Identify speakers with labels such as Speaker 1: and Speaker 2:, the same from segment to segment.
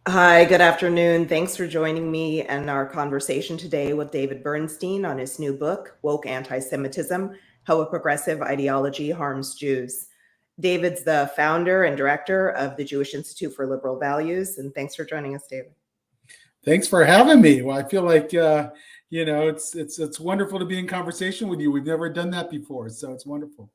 Speaker 1: Hi, good afternoon. Thanks for joining me and our conversation today with David Bernstein on his new book, Woke Antisemitism: How a Progressive Ideology Harms Jews. David's the founder and director of the Jewish Institute for Liberal Values, and thanks for joining us, David.
Speaker 2: Thanks for having me. Well, I feel like it's wonderful to be in conversation with you. We've never done that before, so it's wonderful.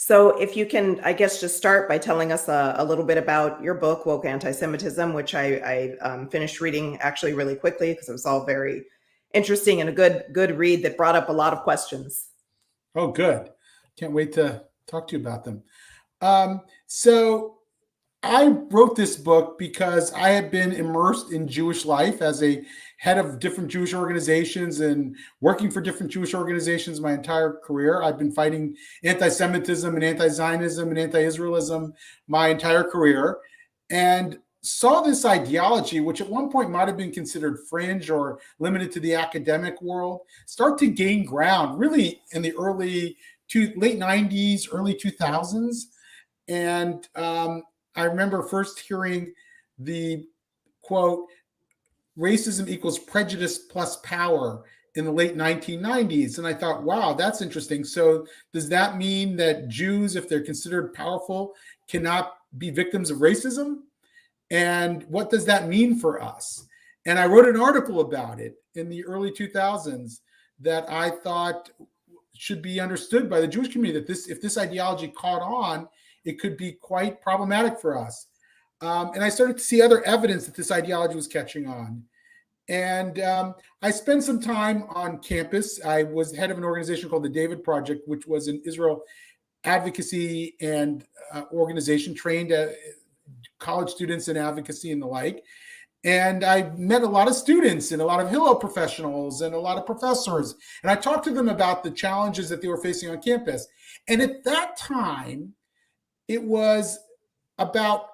Speaker 1: So if you can, I guess, just start by telling us a little bit about your book, Woke Antisemitism, which I finished reading actually really quickly because it was all very interesting and a good read that brought up a lot of questions.
Speaker 2: Oh, good. Can't wait to talk to you about them. So I wrote this book because I had been immersed in Jewish life as a head of different Jewish organizations and working for different Jewish organizations my entire career. I've been fighting anti-Semitism and anti-Zionism and anti-Israelism my entire career, and saw this ideology, which at one point might have been considered fringe or limited to the academic world, start to gain ground really in the late 90s, early 2000s. And I remember first hearing the quote, racism equals prejudice plus power in the late 1990s. And I thought, wow, that's interesting. So does that mean that Jews, if they're considered powerful, cannot be victims of racism? And what does that mean for us? And I wrote an article about it in the early 2000s that I thought should be understood by the Jewish community, that if this ideology caught on, it could be quite problematic for us. And I started to see other evidence that this ideology was catching on. And I spent some time on campus. I was head of an organization called the David Project, which was an Israel advocacy and organization trained college students in advocacy and the like. And I met a lot of students and a lot of Hillel professionals and a lot of professors. And I talked to them about the challenges that they were facing on campus. And at that time, it was about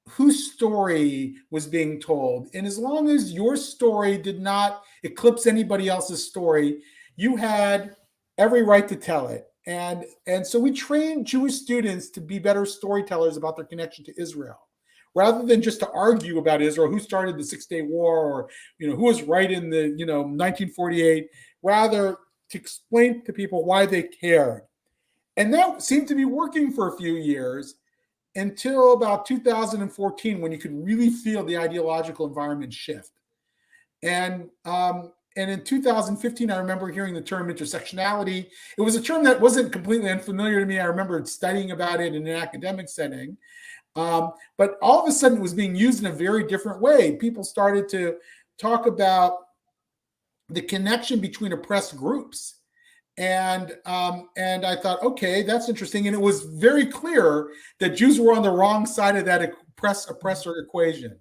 Speaker 2: whose story was being told. And as long as your story did not eclipse anybody else's story, you had every right to tell it. And so we trained Jewish students to be better storytellers about their connection to Israel, rather than just to argue about Israel, who started the Six-Day War, or who was right in the 1948, rather to explain to people why they cared. And that seemed to be working for a few years, until about 2014, when you could really feel the ideological environment shift. And in 2015, I remember hearing the term intersectionality. It was a term that wasn't completely unfamiliar to me. I remember studying about it in an academic setting. But all of a sudden, it was being used in a very different way. People started to talk about the connection between oppressed groups. And I thought, okay, that's interesting. And it was very clear that Jews were on the wrong side of that oppressor equation.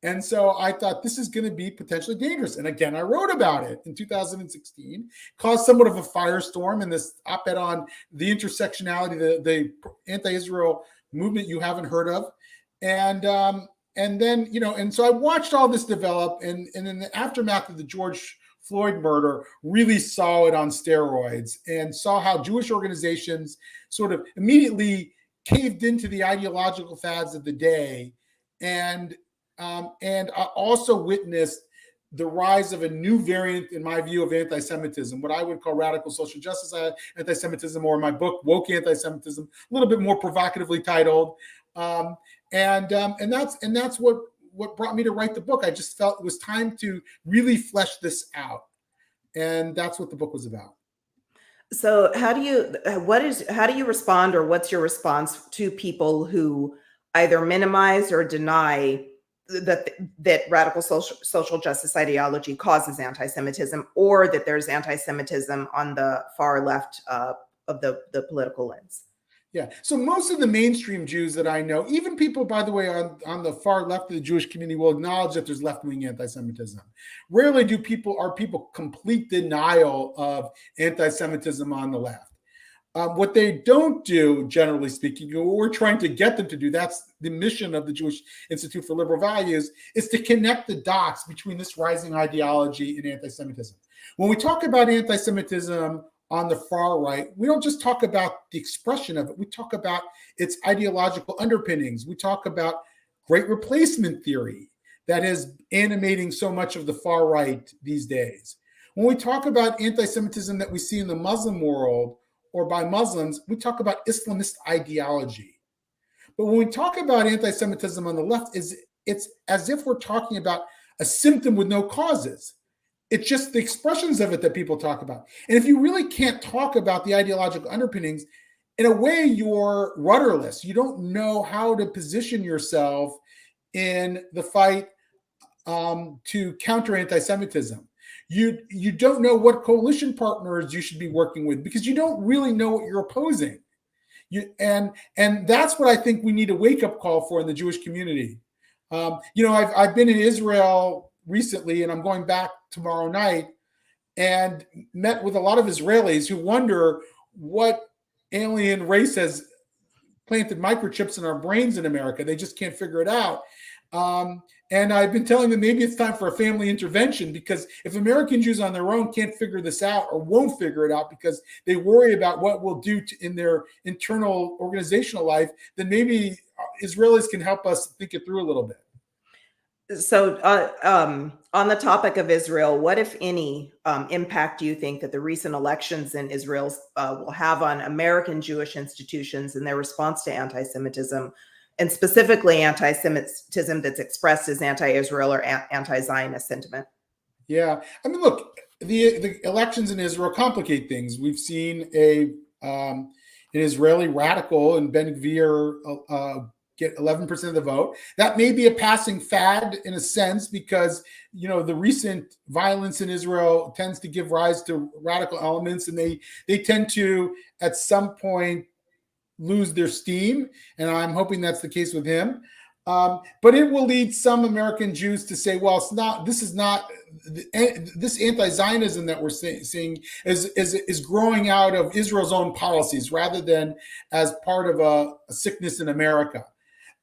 Speaker 2: And so I thought, this is going to be potentially dangerous. And again, I wrote about it in 2016, caused somewhat of a firestorm in this op-ed on the intersectionality, the anti-Israel movement you haven't heard of. And then, and so I watched all this develop, and in the aftermath of the George Floyd murder, really saw it on steroids, and saw how Jewish organizations sort of immediately caved into the ideological fads of the day. And I also witnessed the rise of a new variant, in my view, of anti-Semitism, what I would call radical social justice anti-Semitism, or in my book, Woke Antisemitism, a little bit more provocatively titled. And that's what brought me to write the book. I just felt it was time to really flesh this out. And that's what the book was about.
Speaker 1: So how do you respond, or what's your response to people who either minimize or deny that radical social justice ideology causes anti-Semitism, or that there's anti-Semitism on the far left of the political lens?
Speaker 2: Yeah. So most of the mainstream Jews that I know, even people, by the way, on the far left of the Jewish community, will acknowledge that there's left-wing anti-Semitism. Rarely are people complete denial of anti-Semitism on the left. What they don't do, generally speaking, what we're trying to get them to do, that's the mission of the Jewish Institute for Liberal Values, is to connect the dots between this rising ideology and anti-Semitism. When we talk about anti-Semitism on the far right, we don't just talk about the expression of it. We talk about its ideological underpinnings. We talk about great replacement theory that is animating so much of the far right these days. When we talk about anti-Semitism that we see in the Muslim world or by Muslims, we talk about Islamist ideology. But when we talk about anti-Semitism on the left, it's as if we're talking about a symptom with no causes. It's just the expressions of it that people talk about. And if you really can't talk about the ideological underpinnings, in a way, you're rudderless. You don't know how to position yourself in the fight to counter anti-Semitism. You don't know what coalition partners you should be working with because you don't really know what you're opposing. And that's what I think we need a wake-up call for in the Jewish community. I've been in Israel recently, and I'm going back tomorrow night, and met with a lot of Israelis who wonder what alien race has planted microchips in our brains in America. They just can't figure it out. And I've been telling them maybe it's time for a family intervention, because if American Jews on their own can't figure this out or won't figure it out because they worry about what we'll do in their internal organizational life, then maybe Israelis can help us think it through a little bit.
Speaker 1: So on the topic of Israel, what, if any, impact do you think that the recent elections in Israel will have on American Jewish institutions and their response to anti-Semitism, and specifically anti-Semitism that's expressed as anti-Israel or anti-Zionist sentiment?
Speaker 2: Yeah, I mean, look, the elections in Israel complicate things. We've seen an Israeli radical and Ben Gvir get 11% of the vote. That may be a passing fad in a sense, because the recent violence in Israel tends to give rise to radical elements, and they tend to at some point lose their steam, and I'm hoping that's the case with him. But it will lead some American Jews to say, well, this anti-Zionism that we're seeing is growing out of Israel's own policies rather than as part of a sickness in America.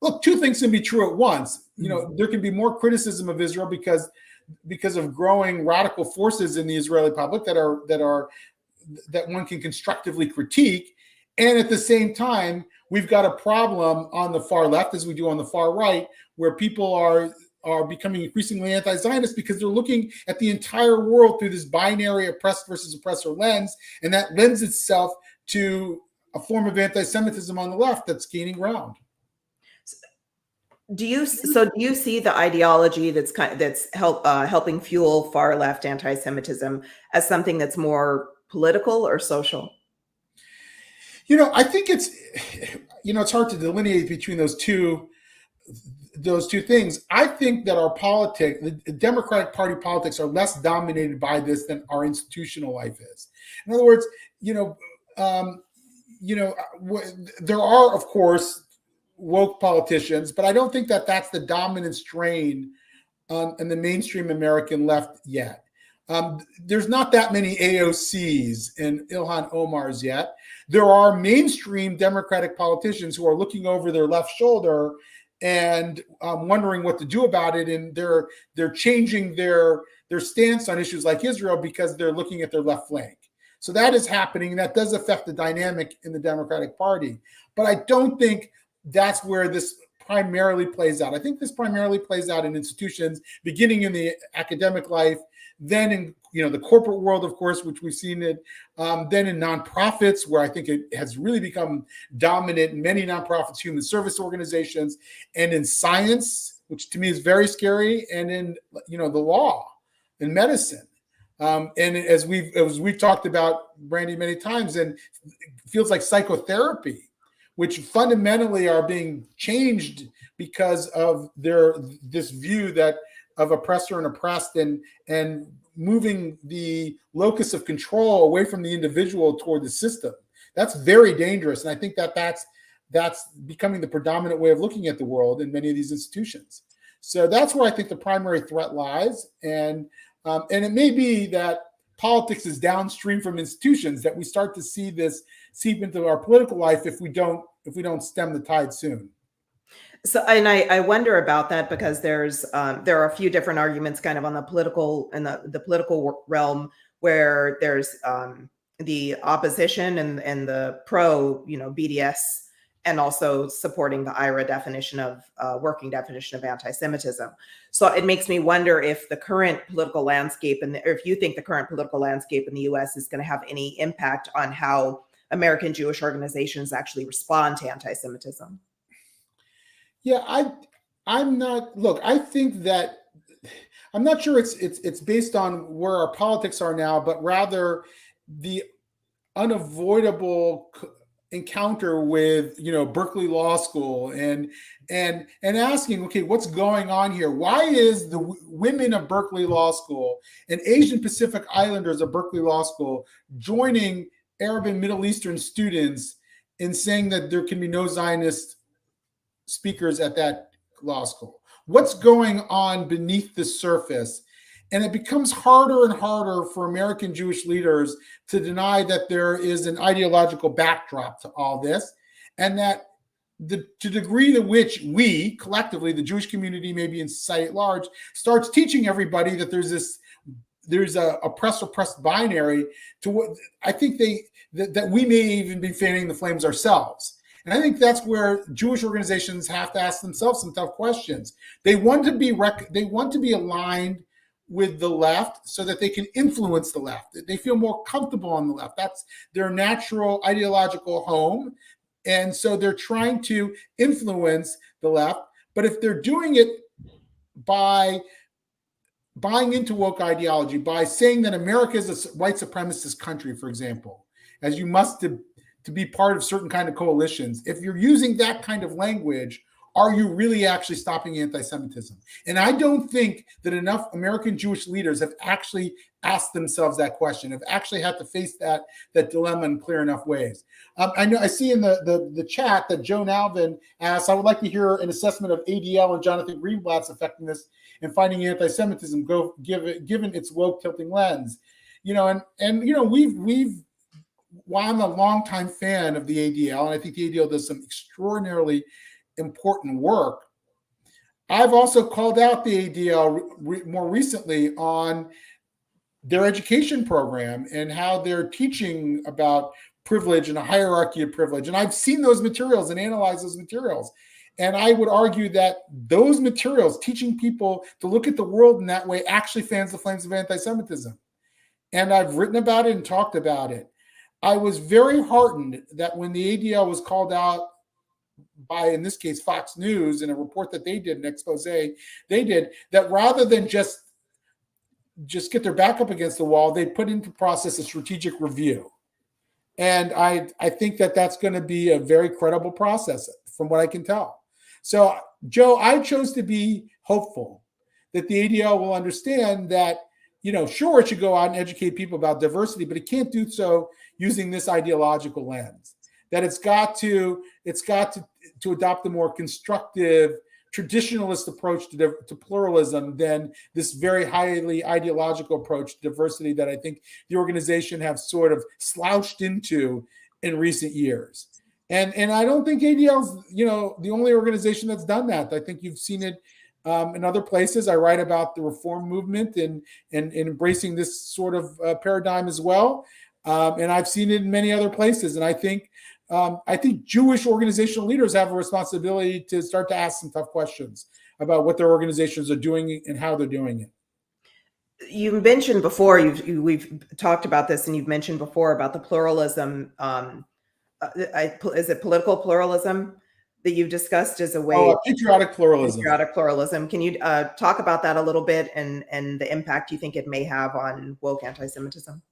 Speaker 2: Look, two things can be true at once. There can be more criticism of Israel because of growing radical forces in the Israeli public that one can constructively critique. And at the same time, we've got a problem on the far left, as we do on the far right, where people are becoming increasingly anti-Zionist because they're looking at the entire world through this binary oppressed versus oppressor lens, and that lends itself to a form of anti-Semitism on the left that's gaining ground.
Speaker 1: Do you see the ideology that's helping fuel far left anti-Semitism as something that's more political or social?
Speaker 2: I think it's hard to delineate between those two things. I think that our politics, the Democratic Party politics, are less dominated by this than our institutional life is. In other words, there are, of course, woke politicians, but I don't think that that's the dominant strain in the mainstream American left yet. There's not that many AOCs and Ilhan Omars yet. There are mainstream Democratic politicians who are looking over their left shoulder and wondering what to do about it, and they're changing their stance on issues like Israel because they're looking at their left flank. So that is happening. That does affect the dynamic in the Democratic Party, but I don't think that's where this primarily plays out. I think this primarily plays out in institutions, beginning in the academic life, then in the corporate world, of course, which we've seen it, then in nonprofits, where I think it has really become dominant in many nonprofits, human service organizations, and in science, which to me is very scary, and in the law, in medicine. And as we've talked about, Brandy, many times, and it feels like psychotherapy, which fundamentally are being changed because of this view that of oppressor and oppressed, and moving the locus of control away from the individual toward the system. That's very dangerous, and I think that's becoming the predominant way of looking at the world in many of these institutions. So that's where I think the primary threat lies, and it may be that politics is downstream from institutions, that we start to see this seep into our political life if we don't stem the tide soon.
Speaker 1: So, and I wonder about that, because there are a few different arguments kind of on the political and the political realm, where there's the opposition and the pro BDS and also supporting the IRA definition of working definition of anti-Semitism. So it makes me wonder if the current political landscape, or if you think the current political landscape in the U.S. is going to have any impact on how American Jewish organizations actually respond to anti-Semitism.
Speaker 2: Yeah, I'm not. Look, I think that I'm not sure it's based on where our politics are now, but rather the unavoidable encounter with Berkeley Law School and asking, okay, what's going on here? Why is the women of Berkeley Law School and Asian Pacific Islanders of Berkeley Law School joining Arab and Middle Eastern students in saying that there can be no Zionist speakers at that law school? What's going on beneath the surface? And it becomes harder and harder for American Jewish leaders to deny that there is an ideological backdrop to all this, and that the degree to which we collectively, the Jewish community, maybe in society at large, starts teaching everybody that there's a oppressed binary to what I think that we may even be fanning the flames ourselves. And I think that's where Jewish organizations have to ask themselves some tough questions. They want to be aligned with the left so that they can influence the left. They feel more comfortable on the left. That's their natural ideological home. And so they're trying to influence the left. But if they're doing it by buying into woke ideology, by saying that America is a white supremacist country, for example, as you must to be part of certain kind of coalitions, if you're using that kind of language, are you really actually stopping anti-Semitism? And I don't think that enough American Jewish leaders have actually asked themselves that question, have actually had to face that dilemma in clear enough ways. I see in the chat that Joan Alvin asks, I would like to hear an assessment of ADL and Jonathan Greenblatt's effectiveness in fighting anti-Semitism, given its woke tilting lens. We've while I'm a longtime fan of the ADL, and I think the ADL does some extraordinarily important work, I've also called out the ADL more recently on their education program and how they're teaching about privilege and a hierarchy of privilege. And I've seen those materials and analyzed those materials. And I would argue that those materials, teaching people to look at the world in that way, actually fans the flames of anti-Semitism. And I've written about it and talked about it. I was very heartened that when the ADL was called out by, in this case, Fox News, in a report that they did, an expose they did, that rather than just get their back up against the wall, they put into process a strategic review. And I think that that's going to be a very credible process from what I can tell. So, Joe, I chose to be hopeful that the ADL will understand that, sure, it should go out and educate people about diversity, but it can't do so using this ideological lens. That it's got to adopt a more constructive, traditionalist approach to pluralism than this very highly ideological approach to diversity that I think the organization have sort of slouched into in recent years. And I don't think ADL's the only organization that's done that. I think you've seen it in other places. I write about the reform movement and embracing this sort of paradigm as well. And I've seen it in many other places. And I think Jewish organizational leaders have a responsibility to start to ask some tough questions about what their organizations are doing and how they're doing it.
Speaker 1: You mentioned before, we've talked about this, and you've mentioned before about the pluralism. Is it political pluralism that you've discussed as a way?
Speaker 2: Patriotic pluralism.
Speaker 1: Patriotic pluralism. Can you talk about that a little bit and the impact you think it may have on woke anti-Semitism?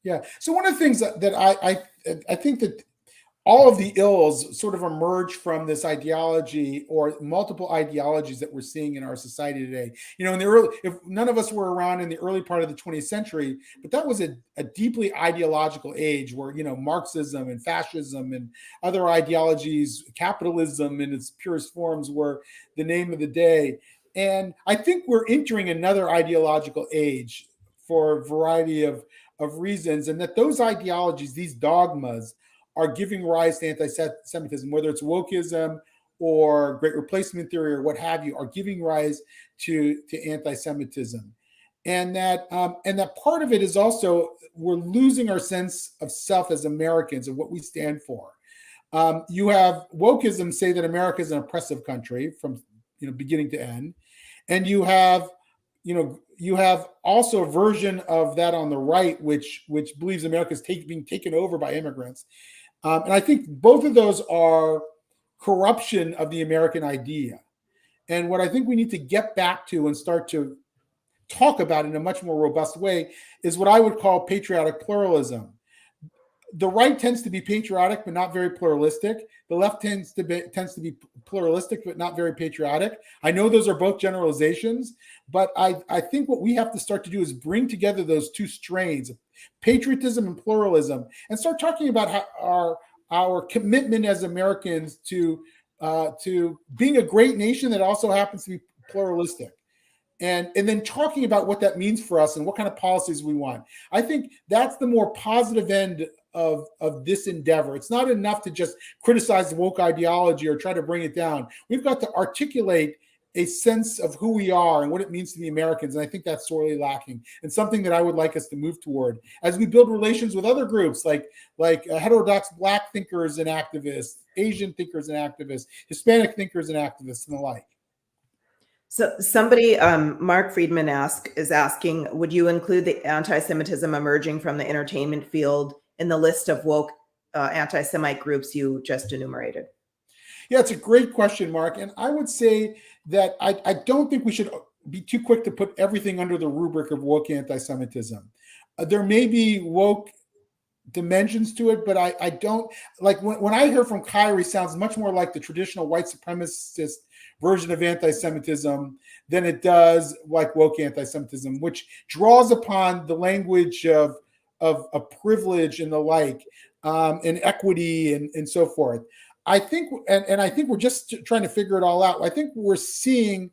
Speaker 2: Yeah. So one of the things that I think that all of the ills sort of emerge from this ideology or multiple ideologies that we're seeing in our society today. In the early, if none of us were around in the early part of the 20th century, but that was a deeply ideological age where, Marxism and fascism and other ideologies, capitalism in its purest forms were the name of the day. And I think we're entering another ideological age for a variety of reasons, and that those ideologies, these dogmas, are giving rise to anti-Semitism, whether it's wokeism or Great Replacement theory or what have you, are giving rise to anti-Semitism. And that part of it is also we're losing our sense of self as Americans and what we stand for. You have wokeism say that America is an oppressive country from beginning to end, and you have also a version of that on the right, which believes America is being taken over by immigrants. And I think both of those are corruption of the American idea. And what I think we need to get back to and start to talk about in a much more robust way is what I would call patriotic pluralism. The right tends to be patriotic, but not very pluralistic. The left tends to be pluralistic, but not very patriotic. I know those are both generalizations, but I think what we have to start to do is bring together those two strains, patriotism and pluralism, and start talking about how our commitment as Americans to being a great nation that also happens to be pluralistic. And then talking about what that means for us and what kind of policies we want. I think that's the more positive end of this endeavor. It's not enough to just criticize the woke ideology or try to bring it down. We've got to articulate a sense of who we are and what it means to be Americans. And I think that's sorely lacking, and something that I would like us to move toward as we build relations with other groups like heterodox Black thinkers and activists, Asian thinkers and activists, Hispanic thinkers and activists, and the like.
Speaker 1: So somebody, Mark Friedman is asking, would you include the anti-Semitism emerging from the entertainment field in the list of woke anti-Semite groups you just enumerated?
Speaker 2: Yeah, it's a great question, Mark. And I would say that I don't think we should be too quick to put everything under the rubric of woke anti-Semitism. There may be woke dimensions to it, but I don't like when I hear from Kyrie, sounds much more like the traditional white supremacist version of anti-Semitism than it does like woke anti-Semitism, which draws upon the language of privilege and the like, and equity and so forth. I think, and I think we're just trying to figure it all out. I think we're seeing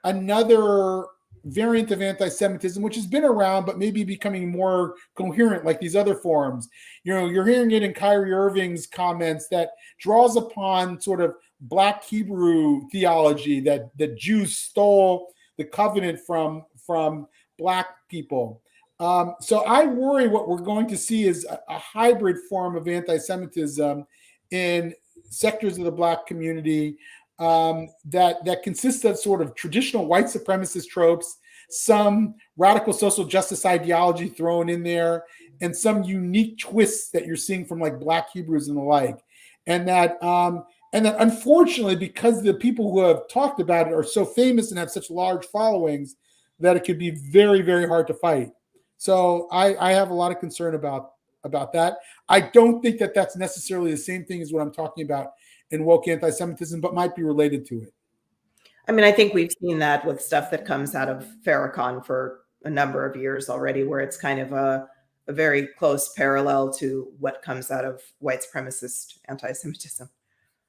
Speaker 2: another variant of anti-Semitism, which has been around, but maybe becoming more coherent, like these other forms. You're hearing it in Kyrie Irving's comments that draws upon sort of Black Hebrew theology that Jews stole the covenant from Black people. So I worry what we're going to see is a hybrid form of anti-Semitism in sectors of the Black community that consists of sort of traditional white supremacist tropes, some radical social justice ideology thrown in there, and some unique twists that you're seeing from like Black Hebrews and the like. And that unfortunately, because the people who have talked about it are so famous and have such large followings, that it could be very, very hard to fight. So I have a lot of concern about that. I don't think that that's necessarily the same thing as what I'm talking about in woke anti-Semitism, but might be related to it.
Speaker 1: I mean, I think we've seen that with stuff that comes out of Farrakhan for a number of years already, where it's kind of a very close parallel to what comes out of white supremacist anti-Semitism.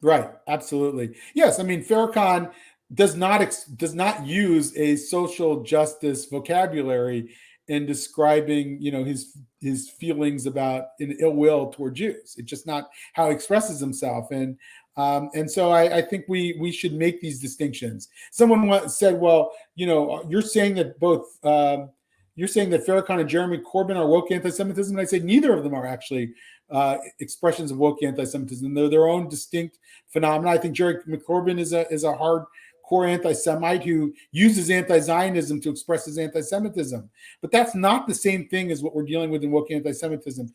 Speaker 1: Right.
Speaker 2: Absolutely. Yes. I mean, Farrakhan does not use a social justice vocabulary in describing, his feelings about an ill will toward Jews. It's just not how he expresses himself. And so I think we should make these distinctions. Someone once said, well, you're saying that Farrakhan and Jeremy Corbyn are woke anti-Semitism. And I say neither of them are actually expressions of woke anti-Semitism. They're their own distinct phenomena. I think Jeremy Corbyn is a hardcore anti-Semite who uses anti-Zionism to express his anti-Semitism. But that's not the same thing as what we're dealing with in woke anti-Semitism.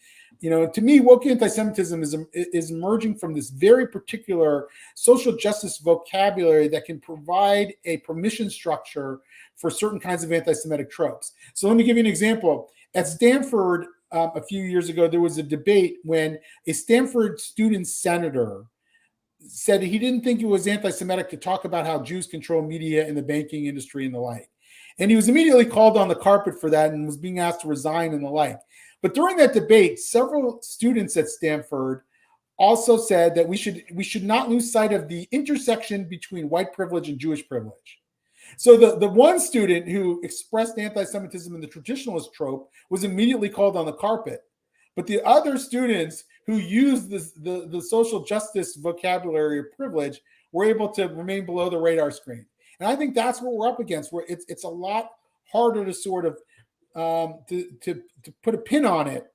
Speaker 2: To me, woke anti-Semitism is emerging from this very particular social justice vocabulary that can provide a permission structure for certain kinds of anti-Semitic tropes. So let me give you an example. At Stanford, a few years ago, there was a debate when a Stanford student senator said he didn't think it was anti-Semitic to talk about how Jews control media and the banking industry and the like. And he was immediately called on the carpet for that and was being asked to resign and the like. But during that debate, several students at Stanford also said that we should not lose sight of the intersection between white privilege and Jewish privilege. So the one student who expressed anti-Semitism in the traditionalist trope was immediately called on the carpet. But the other students who used the social justice vocabulary of privilege were able to remain below the radar screen. And I think that's what we're up against, where it's a lot harder to sort of to put a pin on it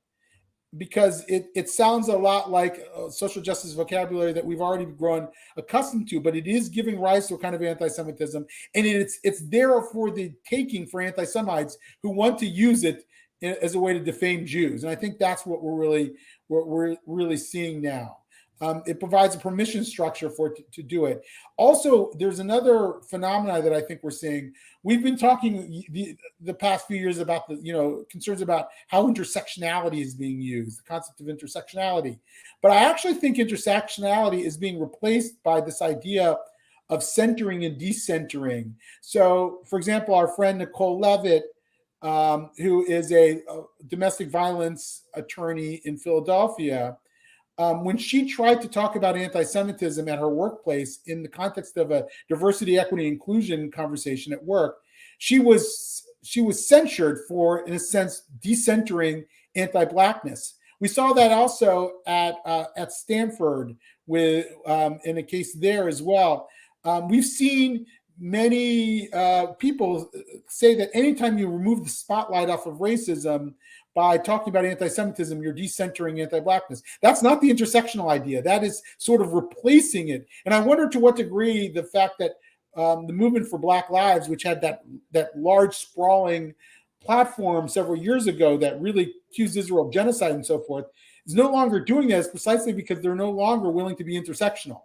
Speaker 2: because it sounds a lot like social justice vocabulary that we've already grown accustomed to, but it is giving rise to a kind of anti-Semitism, and it's there for the taking for anti-Semites who want to use it as a way to defame Jews. And I think that's what we're really seeing now. It provides a permission structure for it to do it. Also, there's another phenomena that I think we're seeing. We've been talking the past few years about the concerns about how intersectionality is being used, the concept of intersectionality. But I actually think intersectionality is being replaced by this idea of centering and decentering. So, for example, our friend Nicole Levitt, who is a domestic violence attorney in Philadelphia, when she tried to talk about anti-Semitism at her workplace in the context of a diversity, equity, inclusion conversation at work, she was censured for, in a sense, decentering anti-Blackness. We saw that also at Stanford with in a case there as well. We've seen many people say that anytime you remove the spotlight off of racism by talking about anti-Semitism, you're decentering anti-Blackness. That's not the intersectional idea. That is sort of replacing it. And I wonder to what degree the fact that the movement for Black Lives, which had that large sprawling platform several years ago that really accused Israel of genocide and so forth, is no longer doing this precisely because they're no longer willing to be intersectional,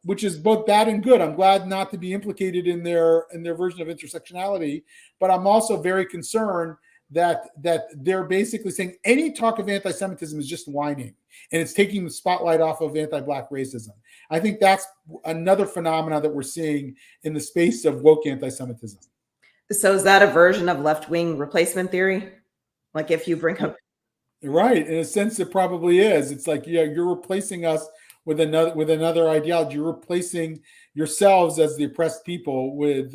Speaker 2: which is both bad and good. I'm glad not to be implicated in their version of intersectionality, but I'm also very concerned that they're basically saying any talk of anti-Semitism is just whining, and it's taking the spotlight off of anti-Black racism. I think that's another phenomena that we're seeing in the space of woke anti-Semitism.
Speaker 1: So is that a version of left-wing replacement theory? Like if you bring up...
Speaker 2: Right, in a sense it probably is. It's like, yeah, you're replacing us with another ideology. You're replacing yourselves as the oppressed people with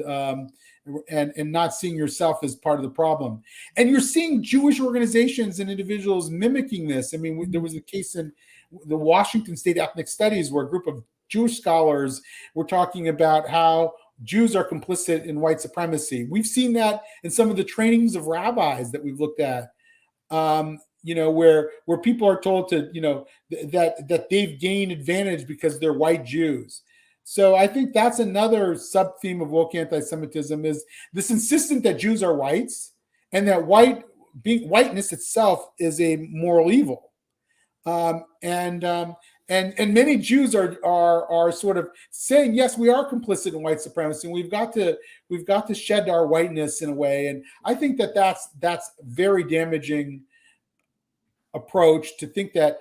Speaker 2: and not seeing yourself as part of the problem. And you're seeing Jewish organizations and individuals mimicking this. I mean, there was a case in the Washington State Ethnic Studies where a group of Jewish scholars were talking about how Jews are complicit in white supremacy. We've seen that in some of the trainings of rabbis that we've looked at. Where people are told to, that they've gained advantage because they're white Jews. So I think that's another sub-theme of woke anti-Semitism, is this insistence that Jews are whites and that whiteness itself is a moral evil. And many Jews are sort of saying, yes, we are complicit in white supremacy, and we've got to shed our whiteness in a way. And I think that's very damaging approach, to think that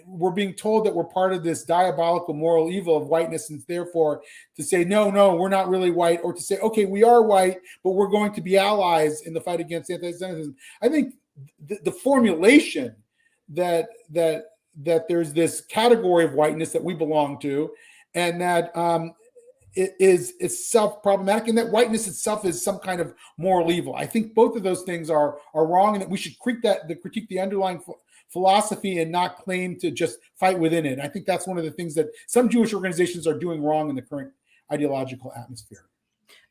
Speaker 2: we're being told that we're part of this diabolical moral evil of whiteness, and therefore to say no, we're not really white, or to say, okay, we are white, but we're going to be allies in the fight against anti-Semitism. I think the formulation that there's this category of whiteness that we belong to, and that it is self-problematic, and that whiteness itself is some kind of moral evil. I think both of those things are wrong, and that we should critique the underlying philosophy and not claim to just fight within it. I think that's one of the things that some Jewish organizations are doing wrong in the current ideological atmosphere.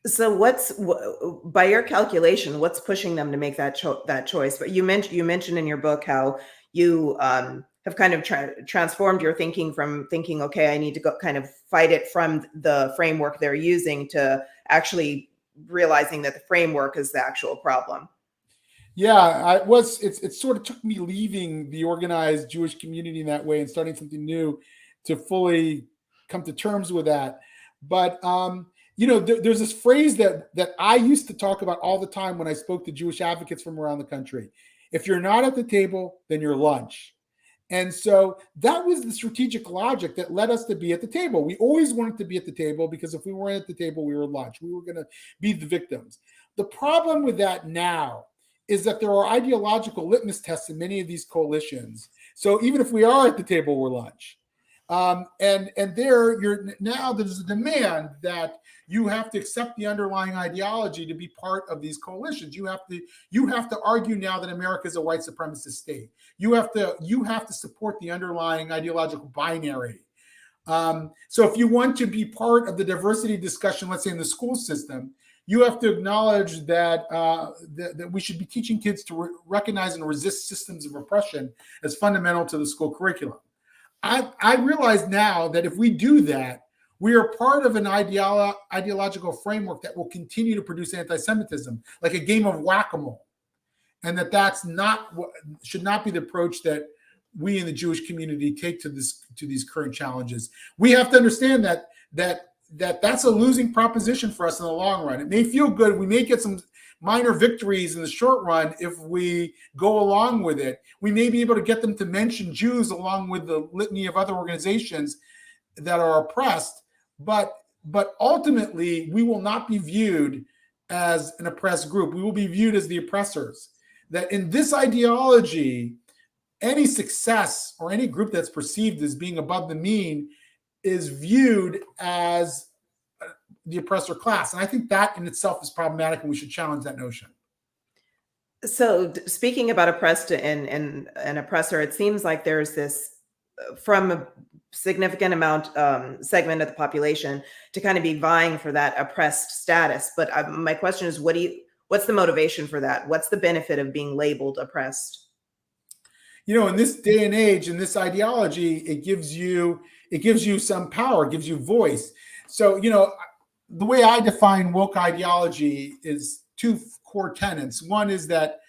Speaker 1: So by your calculation, what's pushing them to make that choice? But you mentioned in your book how you have kind of transformed your thinking from thinking, okay, I need to go kind of fight it from the framework they're using, to actually realizing that the framework is the actual problem.
Speaker 2: Yeah, it sort of took me leaving the organized Jewish community in that way and starting something new to fully come to terms with that. But there's this phrase that I used to talk about all the time when I spoke to Jewish advocates from around the country. If you're not at the table, then you're lunch. And so that was the strategic logic that led us to be at the table. We always wanted to be at the table, because if we weren't at the table, we were lunch. We were going to be the victims. The problem with that now is that there are ideological litmus tests in many of these coalitions. So even if we are at the table, we're lunch. And there's a demand that you have to accept the underlying ideology to be part of these coalitions. You have to argue now that America is a white supremacist state. You have to support the underlying ideological binary. So if you want to be part of the diversity discussion, let's say in the school system, you have to acknowledge that that we should be teaching kids to recognize and resist systems of oppression as fundamental to the school curriculum. I realize now that if we do that, we are part of an ideological framework that will continue to produce anti-Semitism, like a game of whack-a-mole, and that's not what should not be the approach that we in the Jewish community take to these current challenges. We have to understand that's a losing proposition for us in the long run. It may feel good. We may get some minor victories in the short run if we go along with it. We may be able to get them to mention Jews along with the litany of other organizations that are oppressed, but ultimately we will not be viewed as an oppressed group. We will be viewed as the oppressors. That in this ideology, any success or any group that's perceived as being above the mean is viewed as the oppressor class. And I think that in itself is problematic, and we should challenge that notion.
Speaker 1: So speaking about oppressed and an oppressor, it seems like there's this from a significant amount segment of the population to kind of be vying for that oppressed status. But my question is, what's the motivation for that? What's the benefit of being labeled oppressed?
Speaker 2: In this day and age, in this ideology, it gives you some power, it gives you voice. So, the way I define woke ideology is two core tenets. One is that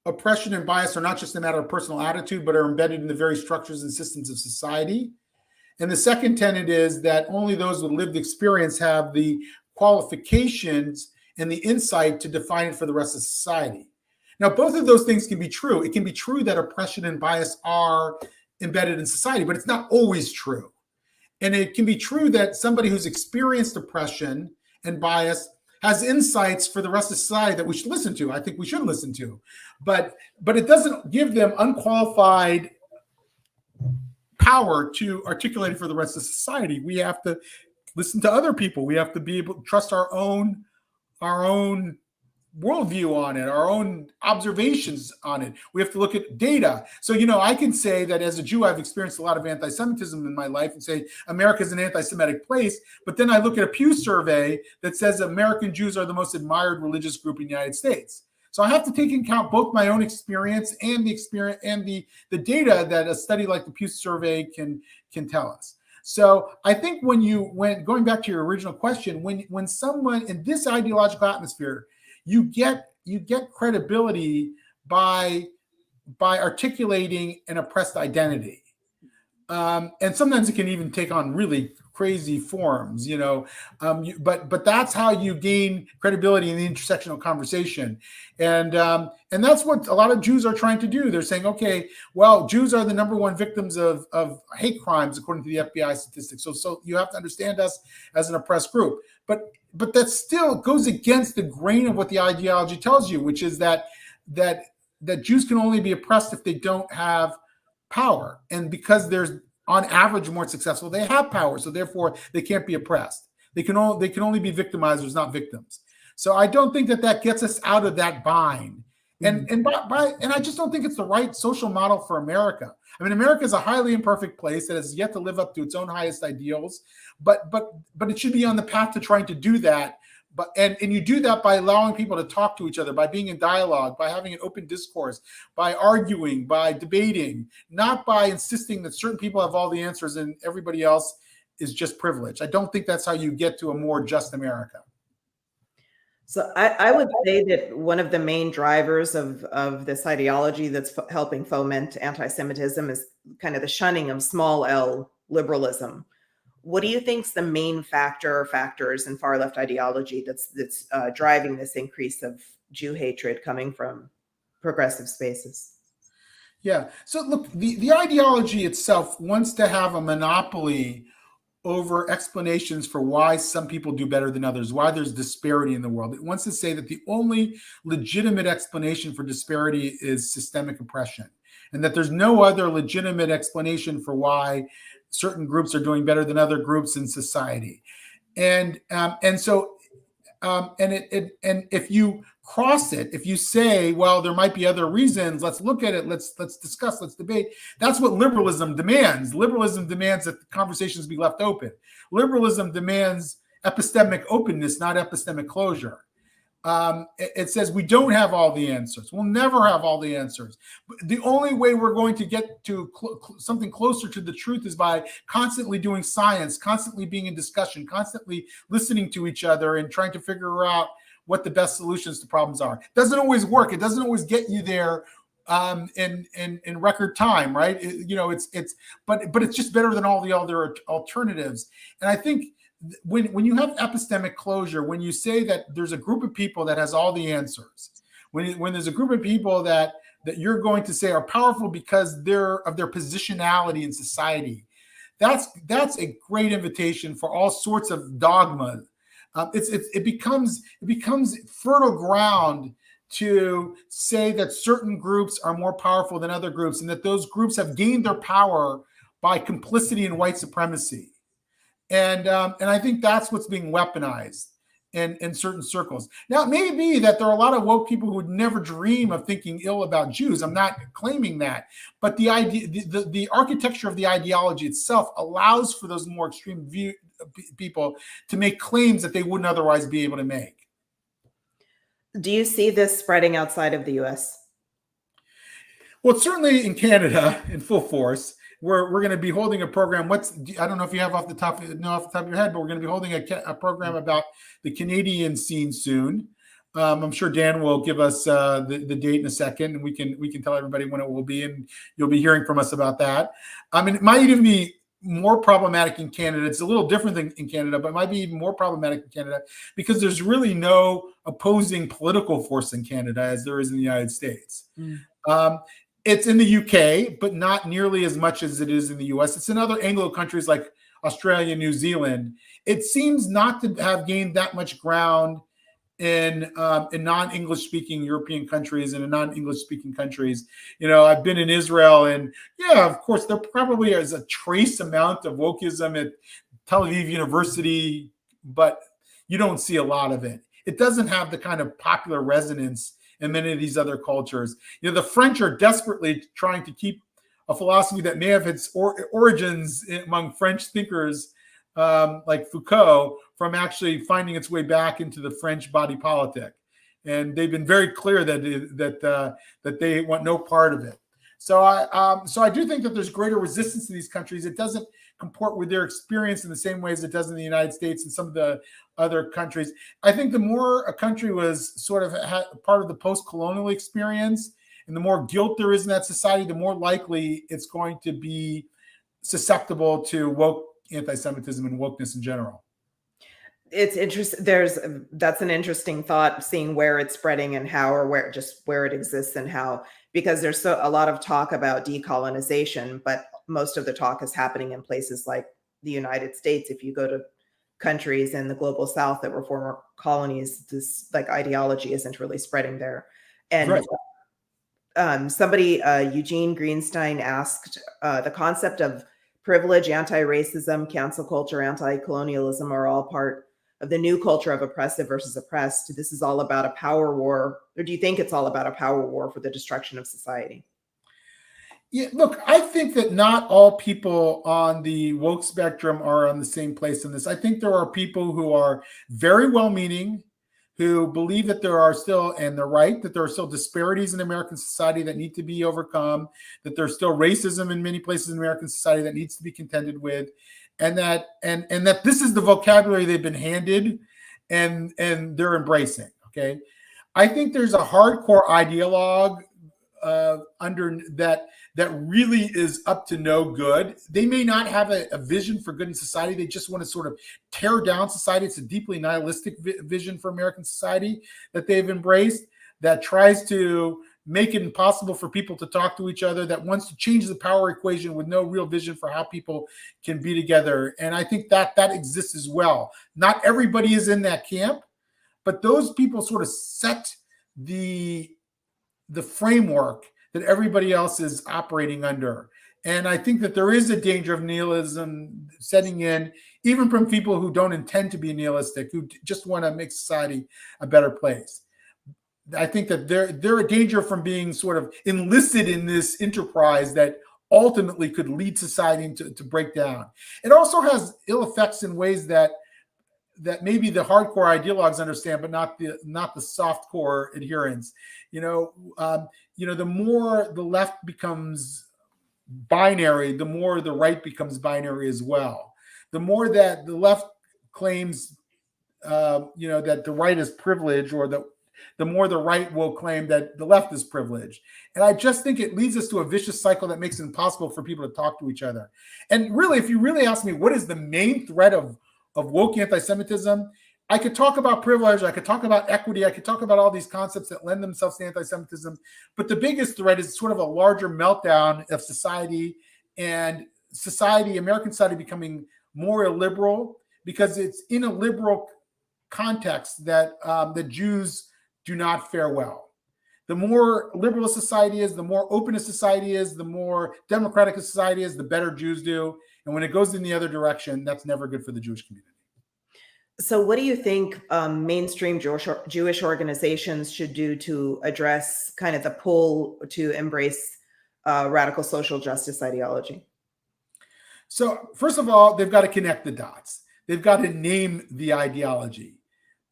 Speaker 2: oppression and bias are not just a matter of personal attitude, but are embedded in the very structures and systems of society. And the second tenet is that only those with lived experience have the qualifications and the insight to define it for the rest of society. Now, both of those things can be true. It can be true that oppression and bias are embedded in society, but it's not always true. And it can be true that somebody who's experienced oppression and bias has insights for the rest of society that we should listen to. I think we should listen to, but it doesn't give them unqualified power to articulate it for the rest of society. We have to listen to other people. We have to be able to trust our own worldview on it, our own observations on it. We have to look at data. So, I can say that as a Jew, I've experienced a lot of anti-Semitism in my life and say America is an anti-Semitic place. But then I look at a Pew survey that says American Jews are the most admired religious group in the United States. So I have to take into account both my own experience and the data that a study like the Pew survey can tell us. So I think going back to your original question, when someone in this ideological atmosphere, you get credibility by articulating an oppressed identity, and sometimes it can even take on really crazy forms, but that's how you gain credibility in the intersectional conversation, and that's what a lot of Jews are trying to do. They're saying, okay, well, Jews are the number one victims of hate crimes according to the FBI statistics. So you have to understand us as an oppressed group, but that still goes against the grain of what the ideology tells you, which is that Jews can only be oppressed if they don't have power. And because they're on average more successful, they have power. So therefore they can't be oppressed. They can only be victimizers, not victims. So I don't think that gets us out of that bind. And I just don't think it's the right social model for America. I mean, America is a highly imperfect place that has yet to live up to its own highest ideals, but it should be on the path to trying to do that. And you do that by allowing people to talk to each other, by being in dialogue, by having an open discourse, by arguing, by debating, not by insisting that certain people have all the answers and everybody else is just privileged. I don't think that's how you get to a more just America.
Speaker 1: So I would say that one of the main drivers of this ideology that's helping foment anti-Semitism is kind of the shunning of small L liberalism. What do you think is the main factors in far left ideology that's driving this increase of Jew hatred coming from progressive spaces?
Speaker 2: Yeah. So look, the ideology itself wants to have a monopoly over explanations for why some people do better than others, why there's disparity in the world. It wants to say that the only legitimate explanation for disparity is systemic oppression, and that there's no other legitimate explanation for why certain groups are doing better than other groups in society. And if you cross it, if you say, well, there might be other reasons, let's look at it, let's discuss, let's debate. That's what liberalism demands. Liberalism demands that the conversations be left open. Liberalism demands epistemic openness, not epistemic closure. It says we don't have all the answers. We'll never have all the answers. But the only way we're going to get to something closer to the truth is by constantly doing science, constantly being in discussion, constantly listening to each other and trying to figure out what the best solutions to problems are. It doesn't always work. It doesn't always get you there in record time, right? But it's just better than all the other alternatives. And I think when you have epistemic closure, when you say that there's a group of people that has all the answers, when there's a group of people that you're going to say are powerful because of their positionality in society, that's a great invitation for all sorts of dogma. It becomes fertile ground to say that certain groups are more powerful than other groups, and that those groups have gained their power by complicity in white supremacy. And I think that's what's being weaponized in certain circles. Now, it may be that there are a lot of woke people who would never dream of thinking ill about Jews. I'm not claiming that, but the idea, the architecture of the ideology itself allows for those more extreme people to make claims that they wouldn't otherwise be able to make.
Speaker 1: Do you see this spreading outside of the U.S.?
Speaker 2: Well, certainly in Canada in full force. We're going to be holding a program. I don't know if you have off the top of your head, but we're going to be holding a program about the Canadian scene soon. I'm sure Dan will give us the date in a second, and we can tell everybody when it will be, and you'll be hearing from us about that. I mean, it might even be more problematic in Canada. It's a little different than in Canada, but it might be even more problematic in Canada because there's really no opposing political force in Canada as there is in the United States. It's in the UK, but not nearly as much as it is in the US. It's in other Anglo countries like Australia, New Zealand. It seems not to have gained that much ground in non-English speaking European countries and in non-English speaking countries. I've been in Israel, and yeah, of course, there probably is a trace amount of wokeism at Tel Aviv University, but you don't see a lot of it. It doesn't have the kind of popular resonance in many of these other cultures. The French are desperately trying to keep a philosophy that may have its origins among French thinkers like Foucault from actually finding its way back into the French body politic. And they've been very clear that they want no part of it. So I do think that there's greater resistance to these countries. It doesn't comport with their experience in the same way as it does in the United States and some of the other countries. I think the more a country was sort of part of the post-colonial experience, and the more guilt there is in that society, the more likely it's going to be susceptible to woke anti-Semitism and wokeness in general.
Speaker 1: It's interesting. That's an interesting thought, seeing where it's spreading and how, or where it exists and how, because there's a lot of talk about decolonization, but most of the talk is happening in places like the United States. If you go to countries in the global South that were former colonies, this ideology isn't really spreading there. And right. Somebody, Eugene Greenstein, asked the concept of privilege, anti-racism, cancel culture, anti-colonialism are all part of the new culture of oppressive versus oppressed. This is all about a power war, or do you think it's all about a power war for the destruction of society?
Speaker 2: Yeah, look, I think that not all people on the woke spectrum are on the same place in this. I think there are people who are very well-meaning, who believe that there are still, and they're right, that there are still disparities in American society that need to be overcome, that there's still racism in many places in American society that needs to be contended with, and that this is the vocabulary they've been handed, and they're embracing. Okay, I think there's a hardcore ideologue under that really is up to no good. They may not have a vision for good in society. They just want to sort of tear down society. It's a deeply nihilistic vision for American society that they've embraced, that tries to make it impossible for people to talk to each other, that wants to change the power equation with no real vision for how people can be together. And I think that exists as well. Not everybody is in that camp, but those people sort of set the framework that everybody else is operating under. And I think that there is a danger of nihilism setting in, even from people who don't intend to be nihilistic, who just want to make society a better place. I think that they're a danger from being sort of enlisted in this enterprise that ultimately could lead society to break down. It also has ill effects in ways that maybe the hardcore ideologues understand, but not the soft core adherents. The more the left becomes binary, the more the right becomes binary as well. The more that the left claims, that the right is privileged, or the more the right will claim that the left is privileged. And I just think it leads us to a vicious cycle that makes it impossible for people to talk to each other. And really, if you really ask me, what is the main threat of woke anti-Semitism? I could talk about privilege, I could talk about equity, I could talk about all these concepts that lend themselves to anti-Semitism. But the biggest threat is sort of a larger meltdown of society, and American society becoming more illiberal, because it's in a liberal context that the Jews do not fare well. The more liberal a society is, the more open a society is, the more democratic a society is, the better Jews do. And when it goes in the other direction, that's never good for the Jewish community.
Speaker 1: So what do you think mainstream Jewish organizations should do to address kind of the pull to embrace radical social justice ideology?
Speaker 2: So first of all, they've got to connect the dots. They've got to name the ideology.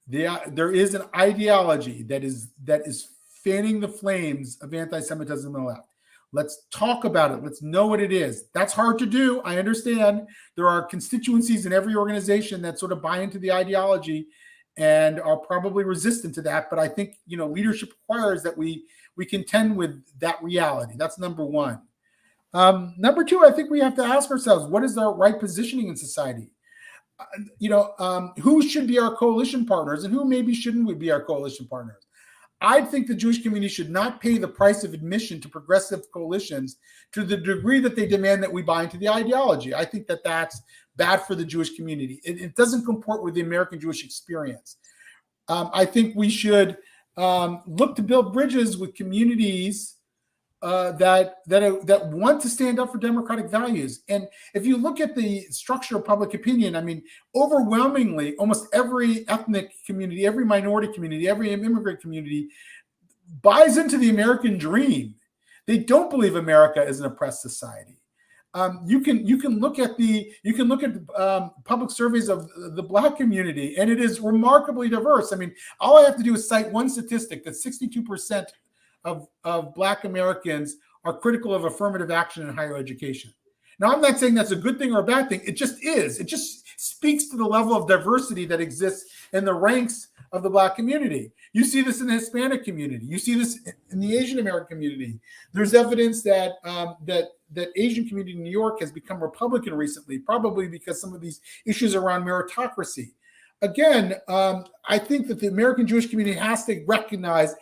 Speaker 2: There is an ideology that is fanning the flames of anti-Semitism on the left. Let's talk about it. Let's know what it is. That's hard to do. I understand. There are constituencies in every organization that sort of buy into the ideology and are probably resistant to that. But I think, leadership requires that we contend with that reality. That's number one. Number two, I think we have to ask ourselves, what is our right positioning in society? Who should be our coalition partners, and who maybe shouldn't be our coalition partners? I think the Jewish community should not pay the price of admission to progressive coalitions to the degree that they demand that we buy into the ideology. I think that that's bad for the Jewish community. It doesn't comport with the American Jewish experience. I think we should look to build bridges with communities that want to stand up for democratic values. And if you look at the structure of public opinion, I mean, overwhelmingly, almost every ethnic community, every minority community, every immigrant community buys into the American dream. They don't believe America is an oppressed society. You can look at public surveys of the Black community, and it is remarkably diverse. I mean, all I have to do is cite one statistic that 62% of Black Americans are critical of affirmative action in higher education. Now, I'm not saying that's a good thing or a bad thing. It just is. It just speaks to the level of diversity that exists in the ranks of the Black community. You see this in the Hispanic community. You see this in the Asian American community. There's evidence that that Asian community in New York has become Republican recently, probably because some of these issues around meritocracy. Again, I think that the American Jewish community has to recognize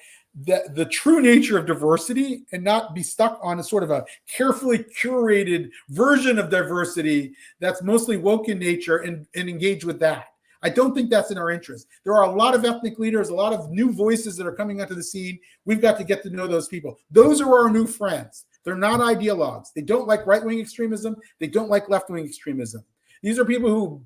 Speaker 2: the true nature of diversity and not be stuck on a sort of a carefully curated version of diversity that's mostly woke in nature and engage with that. I don't think that's in our interest. There are a lot of ethnic leaders, a lot of new voices that are coming onto the scene. We've got to get to know those people. Those are our new friends. They're not ideologues. They don't like right-wing extremism. They don't like left-wing extremism. These are people who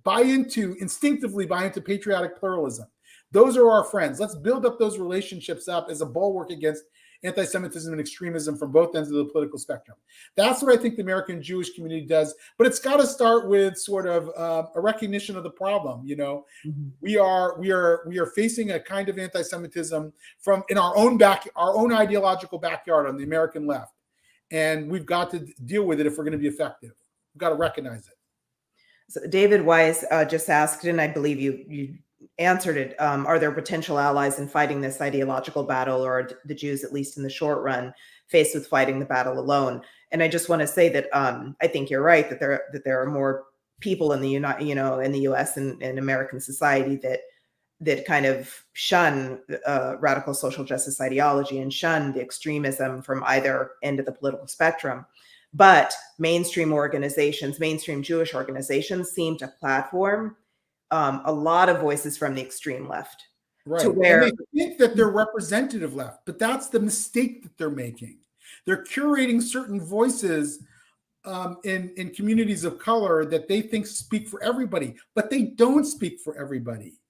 Speaker 2: instinctively buy into patriotic pluralism. Those are our friends. Let's build up those relationships up as a bulwark against anti-Semitism and extremism from both ends of the political spectrum. That's what I think the American Jewish community does. But it's got to start with sort of a recognition of the problem. Mm-hmm. We are facing a kind of anti-Semitism from in our own ideological backyard on the American left, and we've got to deal with it if we're going to be effective. We've got to recognize it.
Speaker 1: So David Weiss just asked, and I believe you answered it, are there potential allies in fighting this ideological battle, or are the Jews, at least in the short run, faced with fighting the battle alone? And I just want to say that I think you're right that there are more people in the in the U.S. and in American society that kind of shun radical social justice ideology and shun the extremism from either end of the political spectrum. But mainstream Jewish organizations, seem to platform a lot of voices from the extreme left.
Speaker 2: Right. To where and they think that they're representative left, but that's the mistake that they're making. They're curating certain voices in communities of color that they think speak for everybody, but they don't speak for everybody.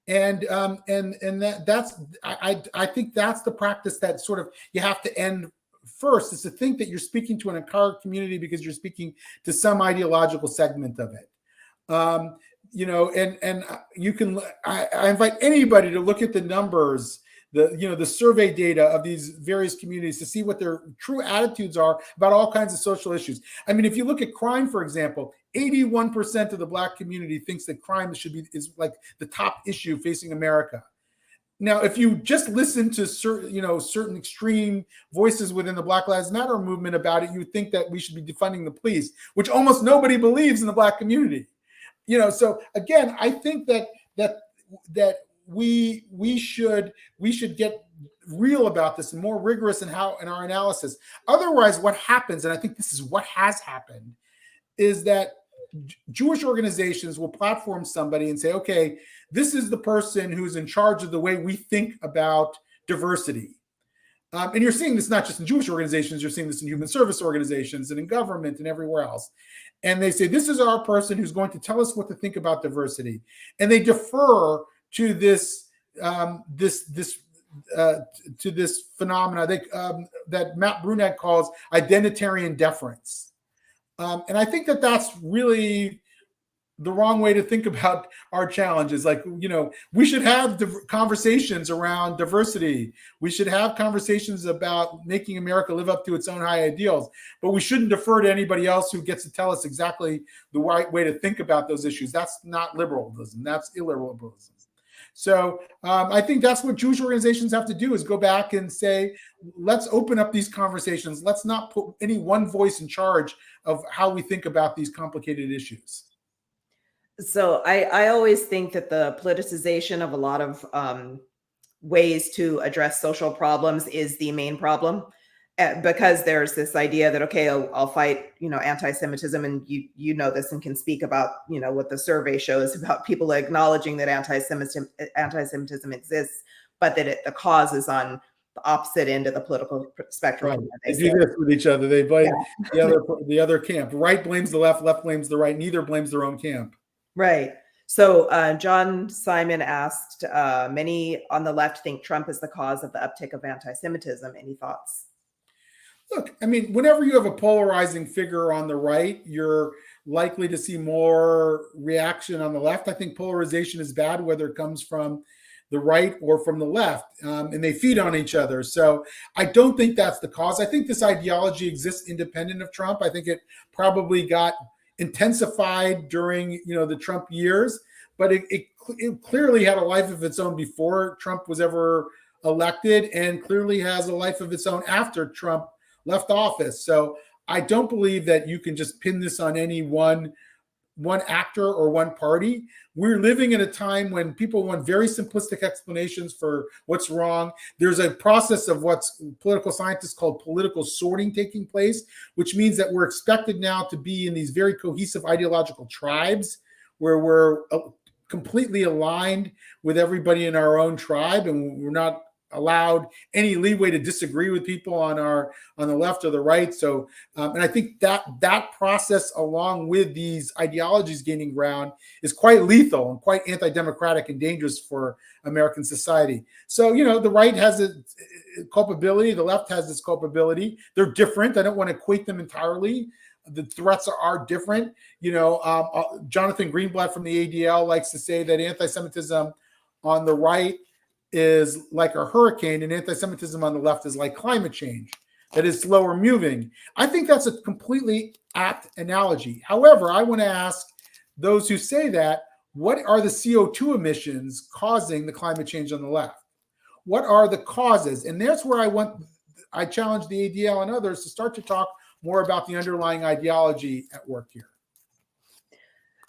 Speaker 2: And that's I think that's the practice that sort of you have to end first, is to think that you're speaking to an entire community because you're speaking to some ideological segment of it. and you can, I invite anybody to look at the numbers, the survey data of these various communities to see what their true attitudes are about all kinds of social issues. I mean, if you look at crime, for example, 81% of the Black community thinks that crime is like the top issue facing America. Now, if you just listen to certain extreme voices within the Black Lives Matter movement about it, you would think that we should be defunding the police, which almost nobody believes in the Black community. So again, I think that we should get real about this and more rigorous in our analysis. Otherwise, what happens, and I think this is what has happened, is that Jewish organizations will platform somebody and say, okay, this is the person who's in charge of the way we think about diversity. And you're seeing this not just in Jewish organizations, you're seeing this in human service organizations and in government and everywhere else. And they say, this is our person who's going to tell us what to think about diversity. And they defer to this phenomena that Matt Brunet calls identitarian deference. And I think that that's really the wrong way to think about our challenges. Like, we should have conversations around diversity. We should have conversations about making America live up to its own high ideals, but we shouldn't defer to anybody else who gets to tell us exactly the right way to think about those issues. That's not liberalism. That's illiberalism. So I think that's what Jewish organizations have to do, is go back and say, let's open up these conversations. Let's not put any one voice in charge of how we think about these complicated issues.
Speaker 1: So I always think that the politicization of a lot of ways to address social problems is the main problem, because there's this idea that, okay, I'll fight, anti-Semitism, and you know this and can speak about, what the survey shows about people acknowledging that anti-Semitism exists, but that the cause is on the opposite end of the political spectrum.
Speaker 2: Right. They do this with each other. They blame the other camp. Right blames the left blames the right. Neither blames their own camp.
Speaker 1: Right. So John Simon asked, many on the left think Trump is the cause of the uptick of anti-Semitism. Any thoughts?
Speaker 2: Look, I mean, whenever you have a polarizing figure on the right, you're likely to see more reaction on the left. I think polarization is bad, whether it comes from the right or from the left, and they feed on each other. So I don't think that's the cause. I think this ideology exists independent of Trump. I think it probably got intensified during the Trump years, but it clearly had a life of its own before Trump was ever elected, and clearly has a life of its own after Trump left office. So I don't believe that you can just pin this on any one actor or one party. We're living in a time when people want very simplistic explanations for what's wrong. There's a process of what's political scientists call political sorting taking place, which means that we're expected now to be in these very cohesive ideological tribes where we're completely aligned with everybody in our own tribe, and we're not allowed any leeway to disagree with people on the left or the right. So, and I think that process, along with these ideologies gaining ground, is quite lethal and quite anti-democratic and dangerous for American society. So, the right has a culpability, the left has this culpability. They're different. I don't want to equate them entirely. The threats are different. Jonathan Greenblatt from the ADL likes to say that anti-Semitism on the right is like a hurricane, and anti-Semitism on the left is like climate change, that is slower moving. I think that's a completely apt analogy. However, I want to ask those who say that, what are the CO2 emissions causing the climate change on the left? What are the causes? And that's where I challenge the ADL and others to start to talk more about the underlying ideology at work here.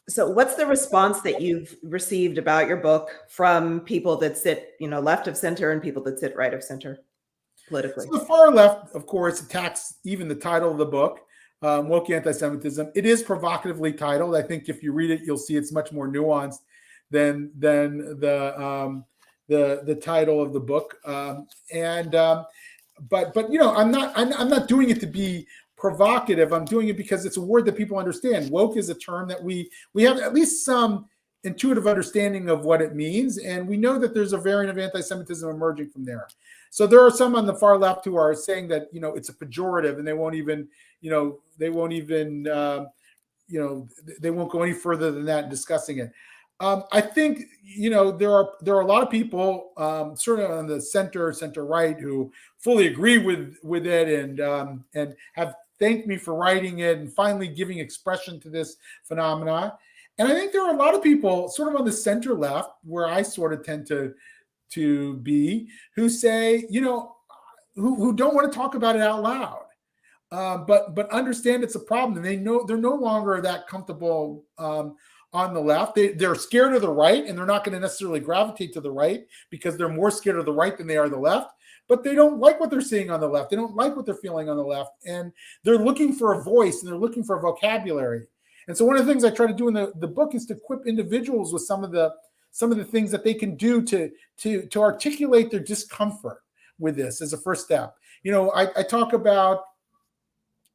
Speaker 1: So what's the response that you've received about your book from people that sit, left of center and people that sit right of center politically?
Speaker 2: So the far left, of course, attacks even the title of the book, Woke Anti-Semitism. It is provocatively titled. I think if you read it, you'll see it's much more nuanced than the title of the book. But I'm not doing it to be provocative. I'm doing it because it's a word that people understand. Woke is a term that we have at least some intuitive understanding of what it means, and we know that there's a variant of anti-Semitism emerging from there. So there are some on the far left who are saying that it's a pejorative, and they won't even they won't go any further than that in discussing it. I think there are a lot of people sort of on the center right who fully agree with it and have thanked me for writing it and finally giving expression to this phenomena. And I think there are a lot of people sort of on the center left, where I sort of tend to be, who say, who don't want to talk about it out loud, but understand it's a problem, and they know they're no longer that comfortable on the left. They're scared of the right, and they're not going to necessarily gravitate to the right because they're more scared of the right than they are the left. But they don't like what they're seeing on the left. They don't like what they're feeling on the left, and they're looking for a voice, and they're looking for a vocabulary. And so one of the things I try to do in the book is to equip individuals with some of the things that they can do to articulate their discomfort with this as a first step. I talk about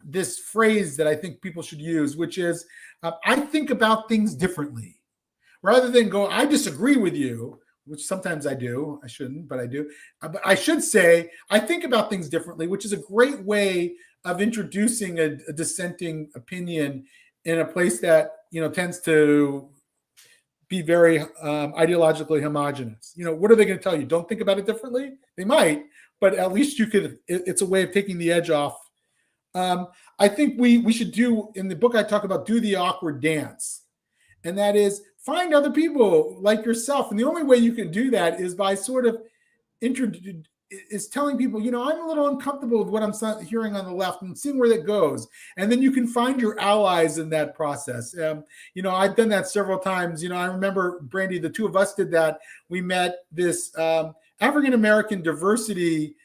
Speaker 2: this phrase that I think people should use, which is, I think about things differently. Rather than go, I disagree with you, which sometimes I do. I shouldn't, but I do. But I should say, I think about things differently, which is a great way of introducing a dissenting opinion in a place that tends to be very ideologically homogenous. What are they going to tell you? Don't think about it differently? They might, but at least it's a way of taking the edge off. I think we should do, in the book I talk about, do the awkward dance. And that is, find other people like yourself. And the only way you can do that is by sort of telling people, I'm a little uncomfortable with what I'm hearing on the left, and seeing where that goes. And then you can find your allies in that process. I've done that several times. I remember, Brandy, the two of us did that. We met this African-American diversity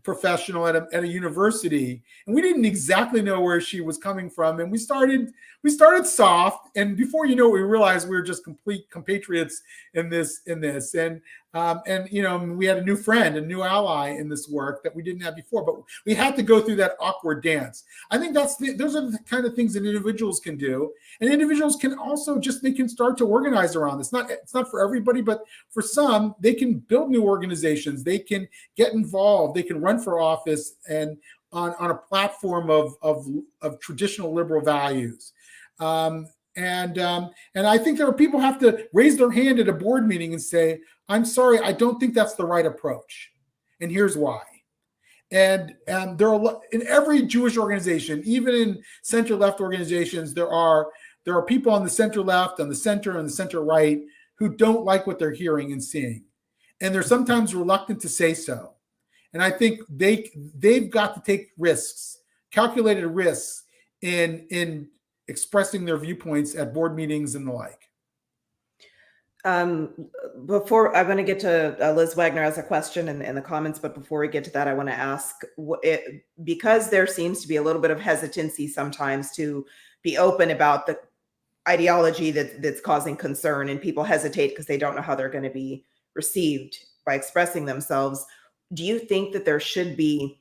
Speaker 2: professional at a university, and we didn't exactly know where she was coming from, and we started soft, and before you know it, we realized we were just complete compatriots in this and we had a new friend, a new ally in this work that we didn't have before, but we had to go through that awkward dance. I think those are the kind of things that individuals can do, and individuals can also they can start to organize around this. It's not for everybody, but for some, they can build new organizations, they can get involved, they can run for office and on a platform of traditional liberal values. And I think there are people who have to raise their hand at a board meeting and say, I'm sorry, I don't think that's the right approach, and here's why. And there are, in every Jewish organization, even in center-left organizations, there are people on the center-left, on the center, and the center-right who don't like what they're hearing and seeing, and they're sometimes reluctant to say so. And I think they've got to take risks, calculated risks, in expressing their viewpoints at board meetings and the like.
Speaker 1: Before I'm going to get to Liz Wagner as a question in the comments, but before we get to that, I want to ask, because there seems to be a little bit of hesitancy sometimes to be open about the ideology that's causing concern, and people hesitate because they don't know how they're going to be received by expressing themselves. Do you think that there should be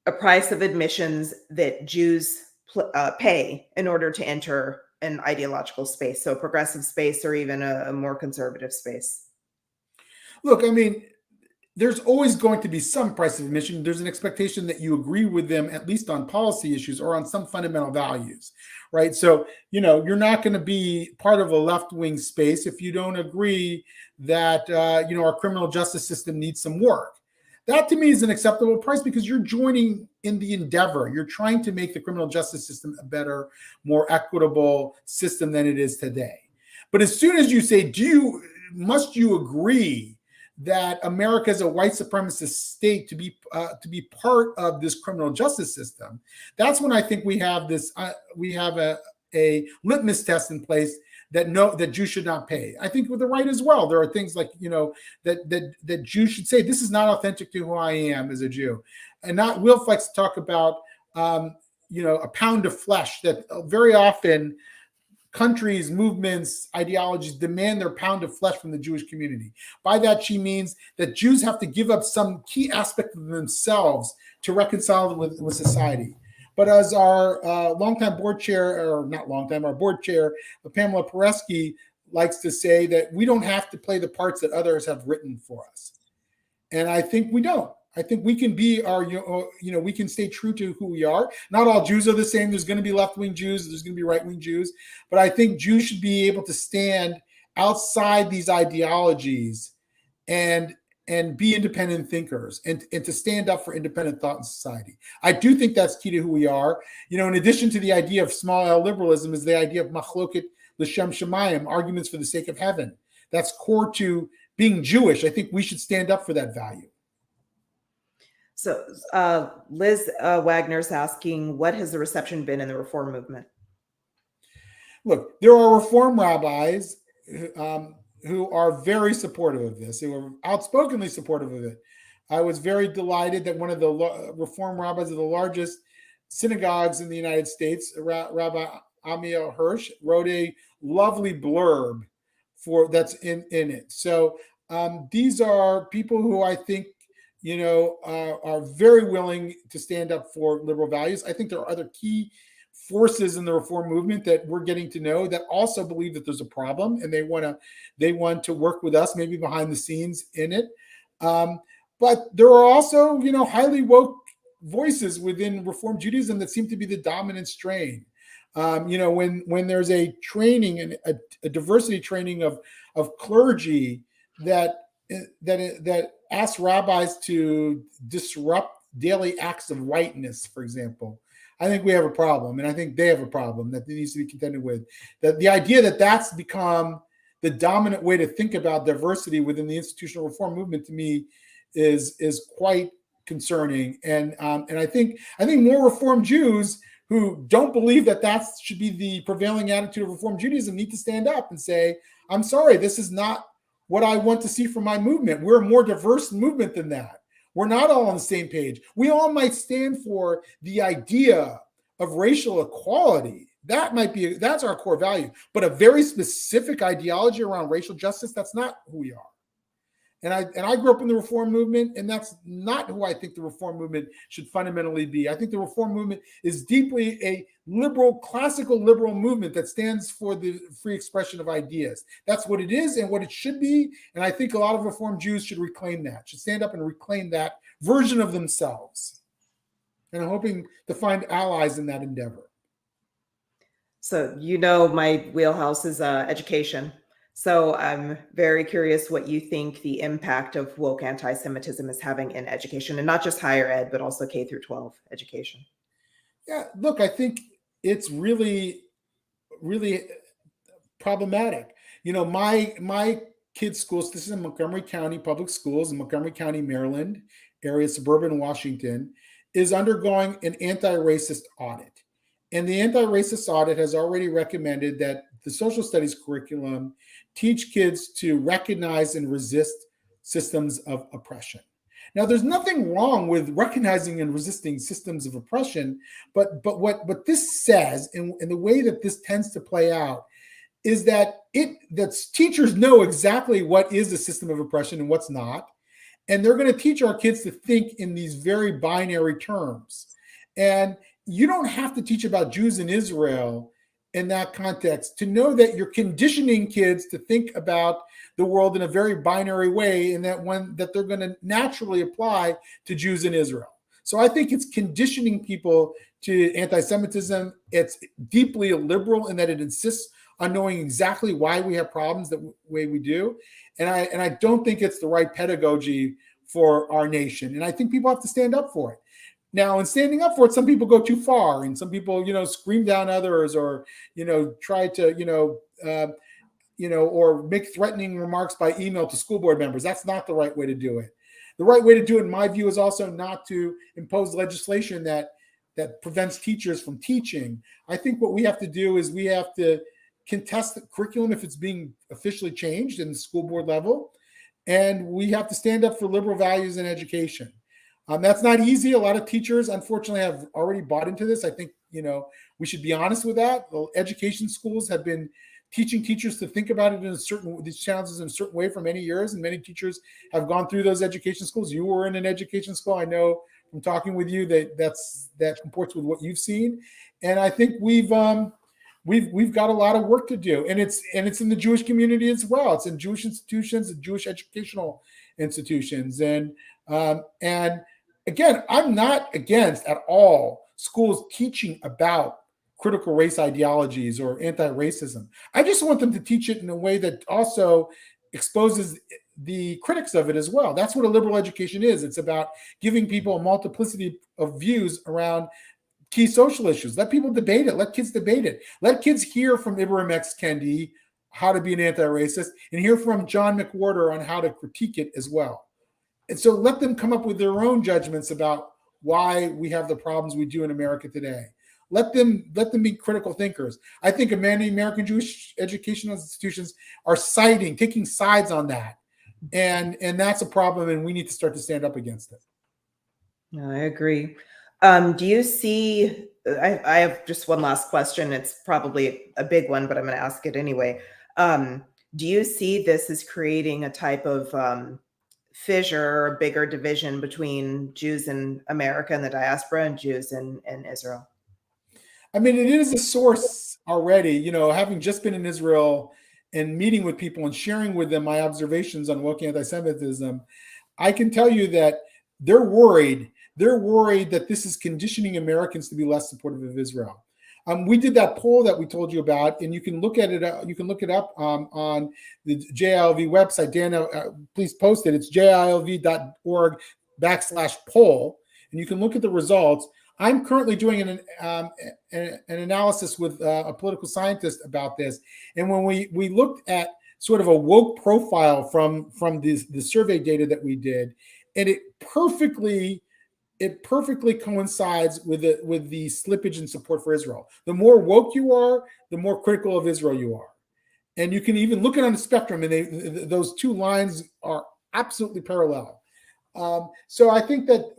Speaker 1: a price of admissions that Jews pay in order to enter an ideological space, so a progressive space or even a more conservative space?
Speaker 2: Look, I mean, there's always going to be some price of admission. There's an expectation that you agree with them, at least on policy issues or on some fundamental values, right? So, you're not going to be part of a left-wing space if you don't agree that, our criminal justice system needs some work. That to me is an acceptable price because you're joining in the endeavor. You're trying to make the criminal justice system a better, more equitable system than it is today. But as soon as you say, must you agree that America is a white supremacist state to be part of this criminal justice system? That's when I think we have a litmus test in place that Jews should not pay. I think with the right as well, there are things like, that Jews should say, this is not authentic to who I am as a Jew. And not Wilf likes to talk about, a pound of flesh, that very often countries, movements, ideologies demand their pound of flesh from the Jewish community. By that, she means that Jews have to give up some key aspect of themselves to reconcile with society. But as our longtime board chair, or not longtime, our board chair, Pamela Paresky, likes to say, that we don't have to play the parts that others have written for us. And I think we don't. I think we can be we can stay true to who we are. Not all Jews are the same. There's going to be left-wing Jews. There's going to be right-wing Jews. But I think Jews should be able to stand outside these ideologies and be independent thinkers and to stand up for independent thought in society. I do think that's key to who we are. In addition to the idea of small L liberalism is the idea of machloket l'shem shamayim, arguments for the sake of heaven. That's core to being Jewish. I think we should stand up for that value.
Speaker 1: So Liz Wagner's asking, what has the reception been in the reform movement?
Speaker 2: Look, there are reform rabbis who are very supportive of this. They were outspokenly supportive of it. I was very delighted that one of the reform rabbis of the largest synagogues in the United States, Rabbi Amiel Hirsch, wrote a lovely blurb that's in it. So these are people who I think are very willing to stand up for liberal values. I think there are other key forces in the reform movement that we're getting to know that also believe that there's a problem, and they want to work with us, maybe behind the scenes in it. But there are also, highly woke voices within Reform Judaism that seem to be the dominant strain. When there's a training and a diversity training of clergy that asks rabbis to disrupt daily acts of whiteness, for example, I think we have a problem, and I think they have a problem that needs to be contended with. That the idea that that's become the dominant way to think about diversity within the institutional reform movement, to me, is quite concerning. And I think more Reform Jews who don't believe that should be the prevailing attitude of Reform Judaism need to stand up and say, I'm sorry, this is not what I want to see from my movement. We're a more diverse movement than that. We're not all on the same page. We all might stand for the idea of racial equality. That's our core value. But a very specific ideology around racial justice, that's not who we are. And I grew up in the reform movement, and that's not who I think the reform movement should fundamentally be. I think the reform movement is deeply a liberal, classical liberal movement that stands for the free expression of ideas. That's what it is and what it should be. And I think a lot of Reform Jews should reclaim that, should stand up and reclaim that version of themselves. And I'm hoping to find allies in that endeavor.
Speaker 1: So, my wheelhouse is education. So I'm very curious what you think the impact of woke anti-Semitism is having in education, and not just higher ed, but also K through 12 education. Yeah,
Speaker 2: look, I think it's really, really problematic. My kids' schools, this is in Montgomery County Public Schools in Montgomery County, Maryland, area, suburban Washington, is undergoing an anti-racist audit. And the anti-racist audit has already recommended that the social studies curriculum teach kids to recognize and resist systems of oppression. Now, there's nothing wrong with recognizing and resisting systems of oppression, but what this says, and the way that this tends to play out, is that teachers know exactly what is a system of oppression and what's not, and they're going to teach our kids to think in these very binary terms. And you don't have to teach about Jews in Israel in that context to know that you're conditioning kids to think about the world in a very binary way, and that they're going to naturally apply to Jews in Israel. So I think it's conditioning people to anti-Semitism. It's deeply liberal in that it insists on knowing exactly why we have problems the way we do. And I don't think it's the right pedagogy for our nation. And I think people have to stand up for it. Now, in standing up for it, some people go too far, and some people, scream down others, or, try to, or make threatening remarks by email to school board members. That's not the right way to do it. The right way to do it, in my view, is also not to impose legislation that prevents teachers from teaching. I think what we have to do is we have to contest the curriculum if it's being officially changed in the school board level, and we have to stand up for liberal values in education. That's not easy. A lot of teachers, unfortunately, have already bought into this. I think, we should be honest with that. Well, education schools have been teaching teachers to think about it these challenges in a certain way for many years, and many teachers have gone through those education schools. You were in an education school. I know from talking with you that comports with what you've seen. And I think we've got a lot of work to do, and it's in the Jewish community as well. It's in Jewish institutions and Jewish educational institutions. And again, I'm not against at all schools teaching about critical race ideologies or anti-racism. I just want them to teach it in a way that also exposes the critics of it as well. That's what a liberal education is. It's about giving people a multiplicity of views around key social issues. Let people debate it. Let kids debate it. Let kids hear from Ibram X. Kendi how to be an anti-racist, and hear from John McWhorter on how to critique it as well. And so let them come up with their own judgments about why we have the problems we do in America today. Let them be critical thinkers. I think many American Jewish educational institutions are taking sides on that. And that's a problem, and we need to start to stand up against it.
Speaker 1: No, I agree. Do you see, I have just one last question. It's probably a big one, but I'm going to ask it anyway. Do you see this as creating a type of fissure or bigger division between Jews in America and the diaspora and Jews in Israel?
Speaker 2: I mean, it is a source already, having just been in Israel and meeting with people and sharing with them my observations on woke anti-Semitism. I can tell you that they're worried. They're worried that this is conditioning Americans to be less supportive of Israel. We did that poll that we told you about, and you can look at it. You can look it up on the JILV website. Dana, please post it. It's jilv.org/poll, and you can look at the results. I'm currently doing an analysis with a political scientist about this, and when we looked at sort of a woke profile from the survey data that we did, and it perfectly coincides with the slippage in support for Israel. The more woke you are, the more critical of Israel you are. And you can even look at it on the spectrum, and those two lines are absolutely parallel. So I think that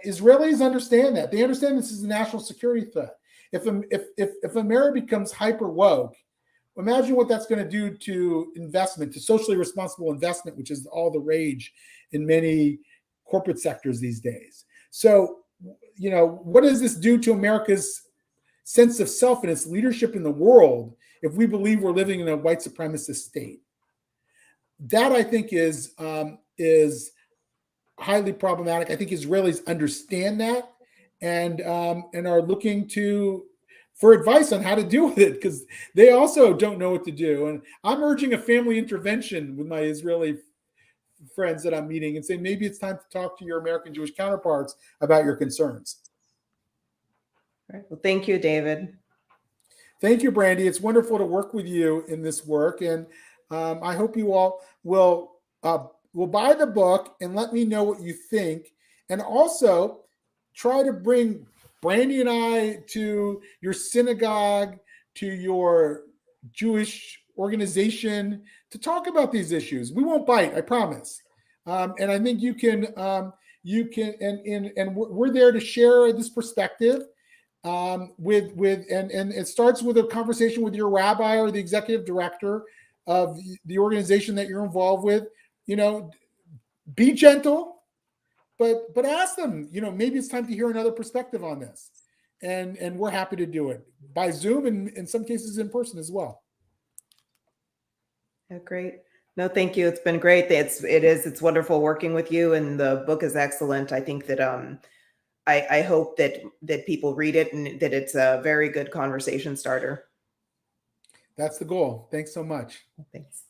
Speaker 2: Israelis understand that. They understand this is a national security threat. If America becomes hyper woke, imagine what that's going to do to investment, to socially responsible investment, which is all the rage in many corporate sectors these days. So, what does this do to America's sense of self and its leadership in the world if we believe we're living in a white supremacist state? That, I think, is highly problematic. I think Israelis understand that and are looking for advice on how to deal with it, because they also don't know what to do. And I'm urging a family intervention with my Israeli friends that I'm meeting and say, maybe it's time to talk to your American Jewish counterparts about your concerns.
Speaker 1: All right. Well, thank you, David.
Speaker 2: Thank you, Brandy. It's wonderful to work with you in this work. And I hope you all will buy the book and let me know what you think. And also try to bring Brandy and I to your synagogue, to your Jewish organization to talk about these issues. We won't bite, I promise. And I think you can, and we're there to share this perspective and it starts with a conversation with your rabbi or the executive director of the organization that you're involved with. Be gentle, but ask them, maybe it's time to hear another perspective on this. And we're happy to do it by Zoom and in some cases in person as well.
Speaker 1: Yeah, great. No, thank you. It's been great. It's wonderful working with you, and the book is excellent. I think that I hope that people read it and that it's a very good conversation starter.
Speaker 2: That's the goal. Thanks so much.
Speaker 1: Thanks.